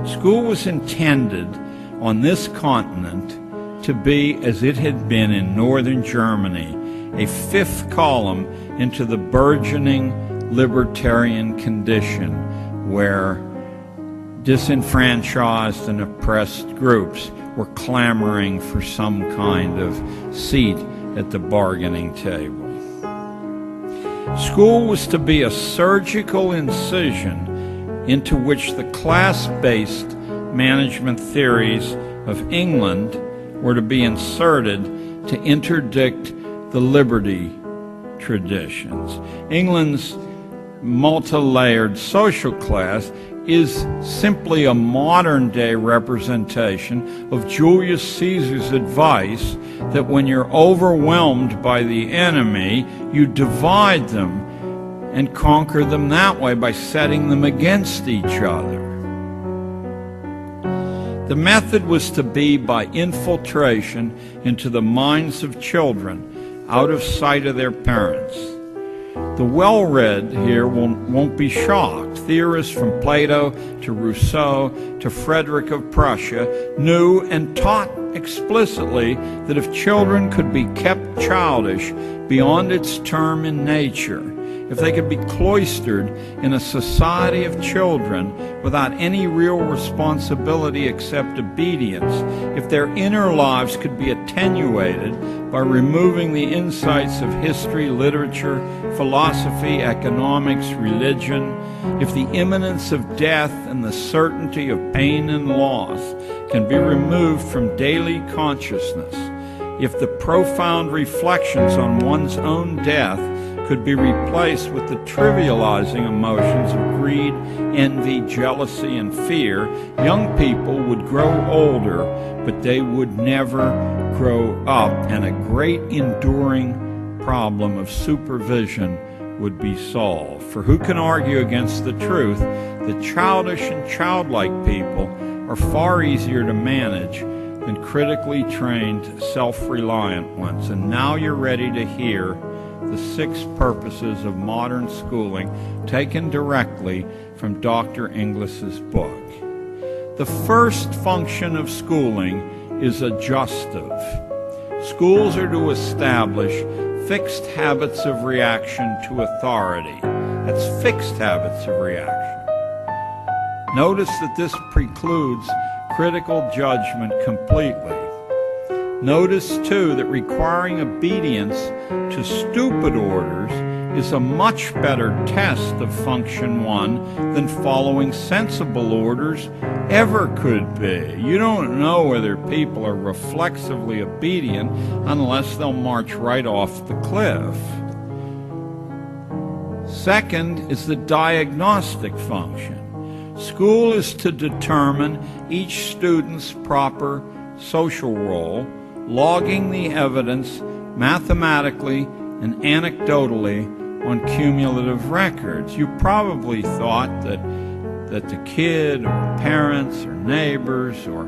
School was intended on this continent to be, as it had been in northern Germany, a fifth column into the burgeoning libertarian condition where disenfranchised and oppressed groups were clamoring for some kind of seat at the bargaining table. School was to be a surgical incision into which the class-based management theories of England were to be inserted to interdict the liberty traditions. England's multi-layered social class is simply a modern-day representation of Julius Caesar's advice that when you're overwhelmed by the enemy, you divide them and conquer them that way by setting them against each other. The method was to be by infiltration into the minds of children, out of sight of their parents. The well-read here won't be shocked. Theorists from Plato to Rousseau to Frederick of Prussia knew and taught explicitly that if children could be kept childish beyond its term in nature, if they could be cloistered in a society of children without any real responsibility except obedience, if their inner lives could be attenuated by removing the insights of history, literature, philosophy, economics, religion, if the imminence of death and the certainty of pain and loss can be removed from daily consciousness, if the profound reflections on one's own death could be replaced with the trivializing emotions of greed, envy, jealousy, and fear, young people would grow older, but they would never grow up, and a great enduring problem of supervision would be solved. For who can argue against the truth that childish and childlike people are far easier to manage than critically trained, self-reliant ones? And now you're ready to hear the 6 purposes of modern schooling taken directly from Dr. Inglis's book. The first function of schooling is adjustive. Schools are to establish fixed habits of reaction to authority. That's fixed habits of reaction. Notice that this precludes critical judgment completely. Notice, too, that requiring obedience to stupid orders is a much better test of function 1 than following sensible orders ever could be. You don't know whether people are reflexively obedient unless they'll march right off the cliff. Second is the diagnostic function. School is to determine each student's proper social role, logging the evidence mathematically and anecdotally on cumulative records. You probably thought that the kid or parents or neighbors or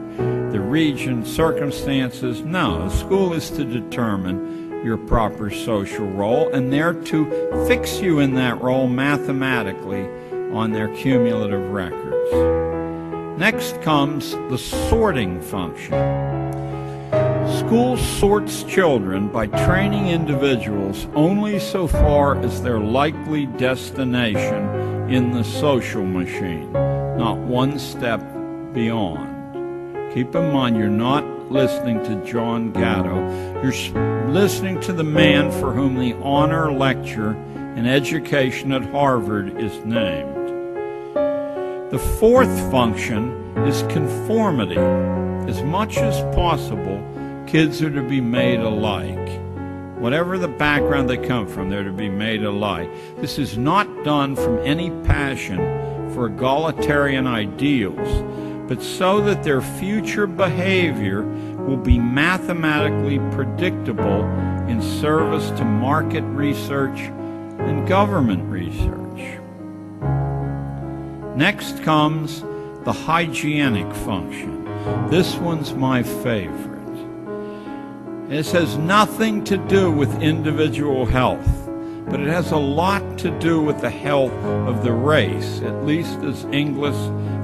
the region, circumstances. No, school is to determine your proper social role, and they're to fix you in that role mathematically on their cumulative records. Next comes the sorting function. School sorts children by training individuals only so far as their likely destination in the social machine, not one step beyond. Keep in mind, you're not listening to John Gatto. You're listening to the man for whom the honor lecture in education at Harvard is named. The fourth function is conformity. As much as possible, kids are to be made alike. Whatever the background they come from, they're to be made alike. This is not done from any passion for egalitarian ideals, but so that their future behavior will be mathematically predictable in service to market research and government research. Next comes the hygienic function. This one's my favorite. This has nothing to do with individual health, but it has a lot to do with the health of the race, at least as Inglis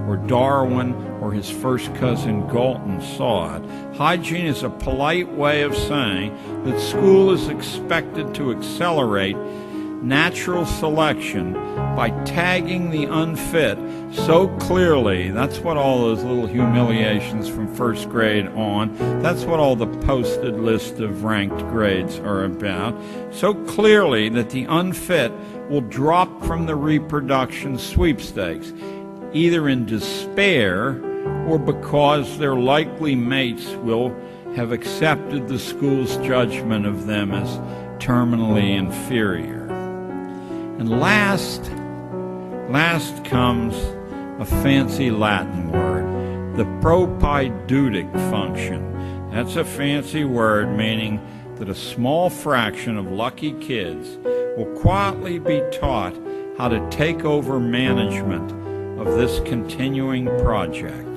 or Darwin or his first cousin Galton saw it. Hygiene is a polite way of saying that school is expected to accelerate natural selection by tagging the unfit so clearly. That's what all those little humiliations from first grade on, that's what all the posted list of ranked grades are about, so clearly that the unfit will drop from the reproduction sweepstakes, either in despair or because their likely mates will have accepted the school's judgment of them as terminally inferior. And last comes a fancy Latin word, the propaidutic function. That's a fancy word meaning that a small fraction of lucky kids will quietly be taught how to take over management of this continuing project.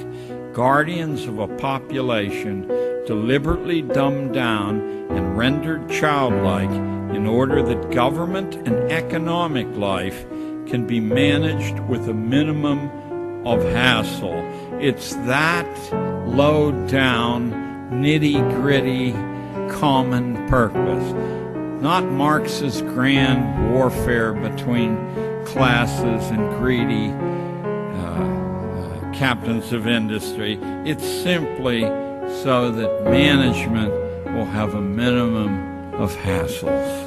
Guardians of a population deliberately dumbed down and rendered childlike in order that government and economic life can be managed with a minimum of hassle. It's that low-down, nitty-gritty, common purpose. Not Marx's grand warfare between classes and greedy captains of industry. It's simply so that management will have a minimum of hassles.